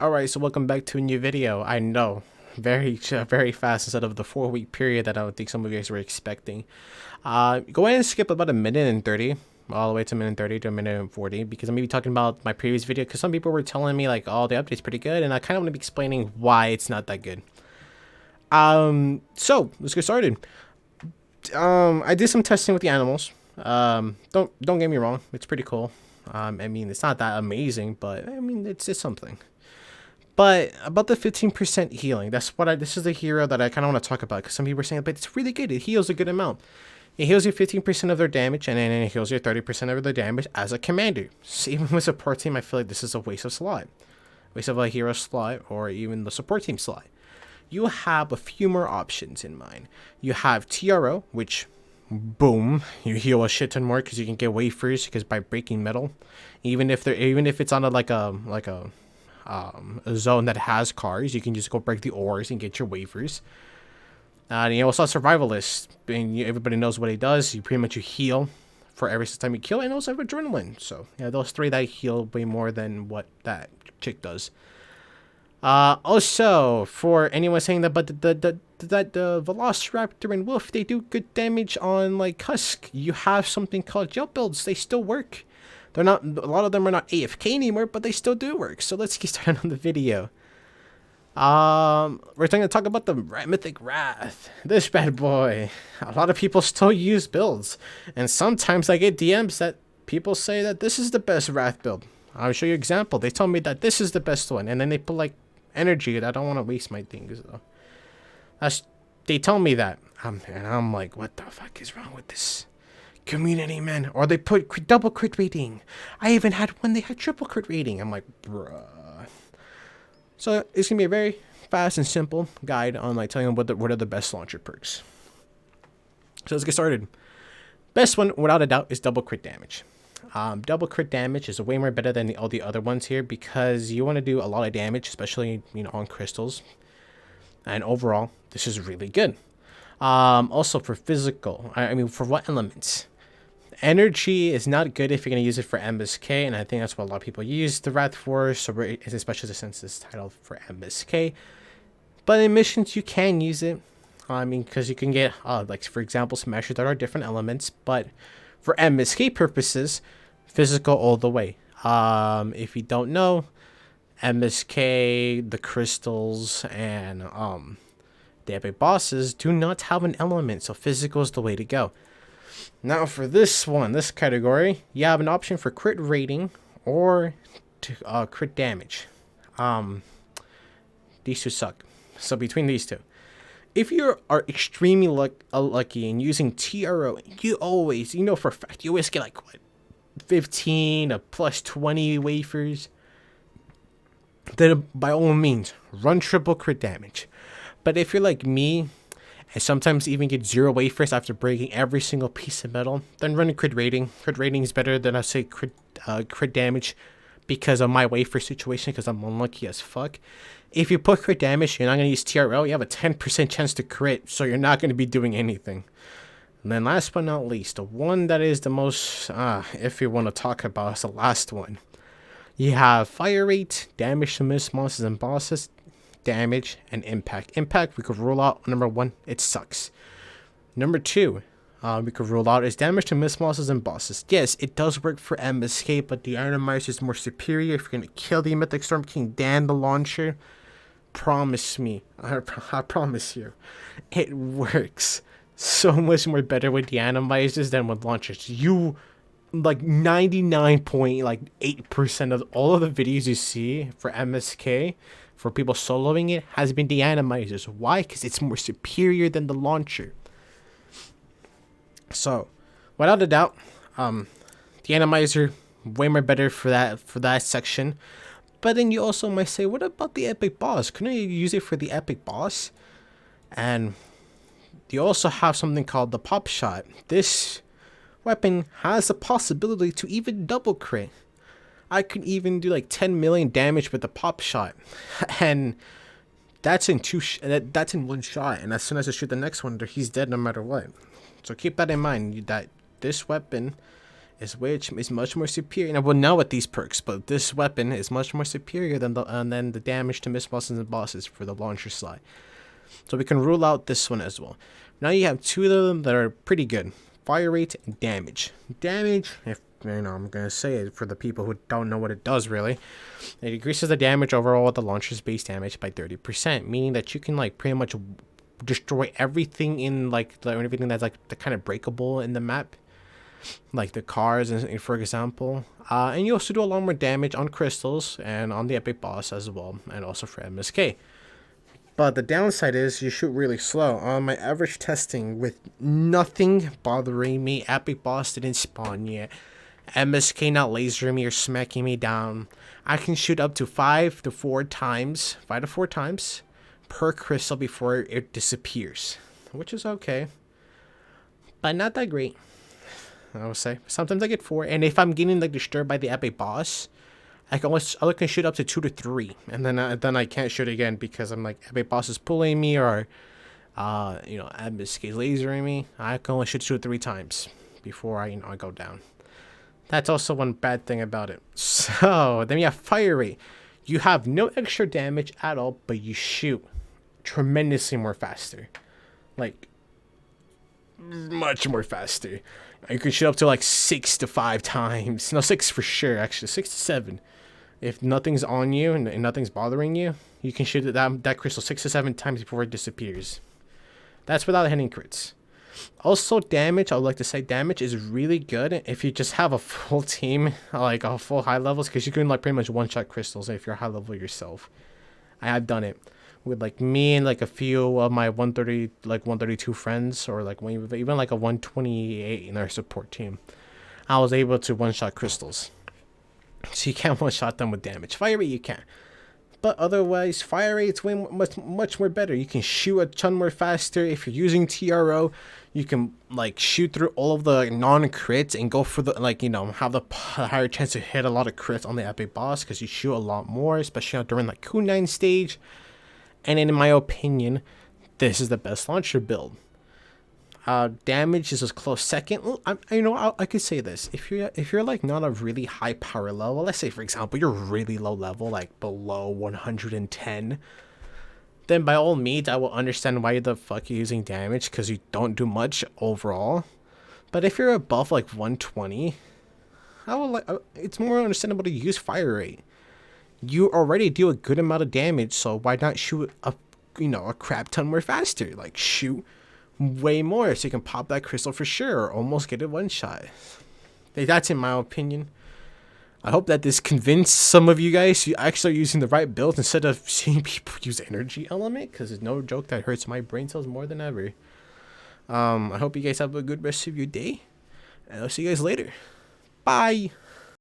Alright, so welcome back to a new video. I know, very fast instead of the 4 week period that I don't think some of you guys were expecting. Go ahead and skip about a minute and 30, all the way to a minute and 30 to a minute and 40, because I'm going to be talking about my previous video, because some people were telling me, like, oh, the update's pretty good, and I kind of want to be explaining why it's not that good. So, let's get started. I did some testing with the animals. Don't get me wrong, it's pretty cool. I mean, it's not that amazing, but, I mean, it's something. But about the 15% healing, this is the hero that I kind of want to talk about, because some people are saying, but it's really good. It heals a good amount. It heals you 15% of their damage, and then it heals you 30% of their damage as a commander. So even with support team, I feel like this is a waste of slot. Waste of a hero slot, or even the support team slot. You have a few more options in mind. You have TRO, which, boom, you heal a shit ton more because you can get wafers because by breaking metal, even if it's on a zone that has cars, you can just go break the ores and get your wafers. And you also have survivalist, and everybody knows what he does. You pretty much heal for every time you kill, and also have adrenaline. So yeah, those three that heal way more than what that chick does. Also, for anyone saying that, but the Velociraptor and Wolf, they do good damage on like Husk. You have something called gel builds. They still work. They're not, a lot of them are not AFK anymore, but they still do work. So let's get started on the video. We're going to talk about the Mythic Wrath. This bad boy. A lot of people still use builds, and sometimes I get DMs that people say that this is the best Wrath build. I'll show you an example. They tell me that this is the best one, and then they put like energy. I don't want to waste my things though. They tell me that, and I'm like, what the fuck is wrong with this community, man? Or they put double crit rating. I even had one they had triple crit rating. I'm like, bruh. So it's gonna be a very fast and simple guide on like telling them what are the best launcher perks. So let's get started. Best one, without a doubt, is double crit damage. Double crit damage is way more better than all the other ones here, because you want to do a lot of damage, especially on crystals. And overall, this is really good. Also for physical, I mean, for what elements? Energy is not good if you're going to use it for MSK, and I think that's what a lot of people use the Wrath for, so especially since this title for MSK. But in missions, you can use it. I mean, because you can get, like, for example, smashers that are different elements, but for MSK purposes, physical all the way. If you don't know, MSK, the crystals, and the epic bosses do not have an element, so physical is the way to go. Now for this category, you have an option for crit rating or crit damage. These two suck. So between these two, if you are extremely lucky and using TRO, you always, for a fact, you always get like what, 15 or plus 20 wafers. Then by all means, run triple crit damage. But if you're like me, and sometimes even get 0 wafers after breaking every single piece of metal, then run a crit rating. Crit rating is better than, I say, crit damage because of my wafer situation, because I'm unlucky as fuck. If you put crit damage, you're not going to use TRL, you have a 10% chance to crit, so you're not going to be doing anything. And then last but not least, the one that is the most, if you want to talk about, is the last one. You have fire rate, damage to miss monsters and bosses, damage, and impact. Impact, we could rule out. Number 1, it sucks. Number 2, we could rule out is damage to miss monsters and bosses. Yes, it does work for MSK, but the Ironmizer is more superior if you're going to kill the Mythic Storm King than the launcher. Promise me, I promise you, it works so much more better with the Ironmizers than with launchers. You, like 99.8% of all of the videos you see for MSK, for people soloing it, has been the Ironmizers. Why? Because it's more superior than the launcher. So, without a doubt, the Ironmizer, way more better for that section. But then you also might say, what about the epic boss? Couldn't you use it for the epic boss? And you also have something called the pop shot. This weapon has the possibility to even double crit. I could even do like 10 million damage with the pop shot, and that's in that's in one shot. And as soon as I shoot the next one, he's dead no matter what. So keep that in mind, that this weapon which is much more superior. And I will know with these perks, but this weapon is much more superior than the damage to miss bosses and bosses for the launcher slide. So we can rule out this one as well. Now you have two of them that are pretty good: fire rate and damage. Damage, if I'm gonna say it for the people who don't know what it does really, it increases the damage overall with the launcher's base damage by 30%, meaning that you can like pretty much destroy everything in like everything that's like the kind of breakable in the map, like the cars and for example, and you also do a lot more damage on crystals and on the epic boss as well, and also for MSK. But the downside is you shoot really slow. On my average testing, with nothing bothering me, epic boss didn't spawn yet, MSK not lasering me or smacking me down, I can shoot up to 5 to 4 times per crystal before it disappears, which is okay, but not that great, I would say. Sometimes I get 4, and if I'm getting like disturbed by the epic boss, I can shoot up to 2 to 3, and then I can't shoot again because I'm like, epic boss is pulling me, or MSK is lasering me. I can only shoot 2 to 3 times before I go down. That's also one bad thing about it. So then you have fire rate. You have no extra damage at all, but you shoot tremendously more faster, like much more faster. You can shoot up to like 6 to 5 times. No, 6 for sure, actually 6 to 7. If nothing's on you and nothing's bothering you, you can shoot that crystal 6 to 7 times before it disappears. That's without hitting crits. Also, damage, I would like to say damage is really good if you just have a full team, like a full high levels, because you can like pretty much one-shot crystals if you're high level yourself. I have done it with like me and like a few of my 132 friends, or like even like a 128 in our support team. I was able to one-shot crystals. So you can't one-shot them with damage. Fire rate you can, but otherwise fire rate's way much more better. You can shoot a ton more faster. If you're using TRO, you can like shoot through all of the non-crits and go for the have the higher chance to hit a lot of crits on the epic boss, because you shoot a lot more, especially during like Q9 stage. And in my opinion, this is the best launcher build. Damage is a close second. I could say this: if you're like not a really high power level, let's say for example you're really low level, like below 110, then by all means I will understand why the fuck you're using damage, because you don't do much overall. But if you're above like 120, it's more understandable to use fire rate. You already do a good amount of damage, so why not shoot a crap ton more faster? Like shoot way more so you can pop that crystal for sure, or almost get it one shot. That's in my opinion. I hope that this convinced some of you guys you actually are using the right build instead of seeing people use energy element, because it's no joke that hurts my brain cells more than ever. I hope you guys have a good rest of your day, and I'll see you guys later. Bye.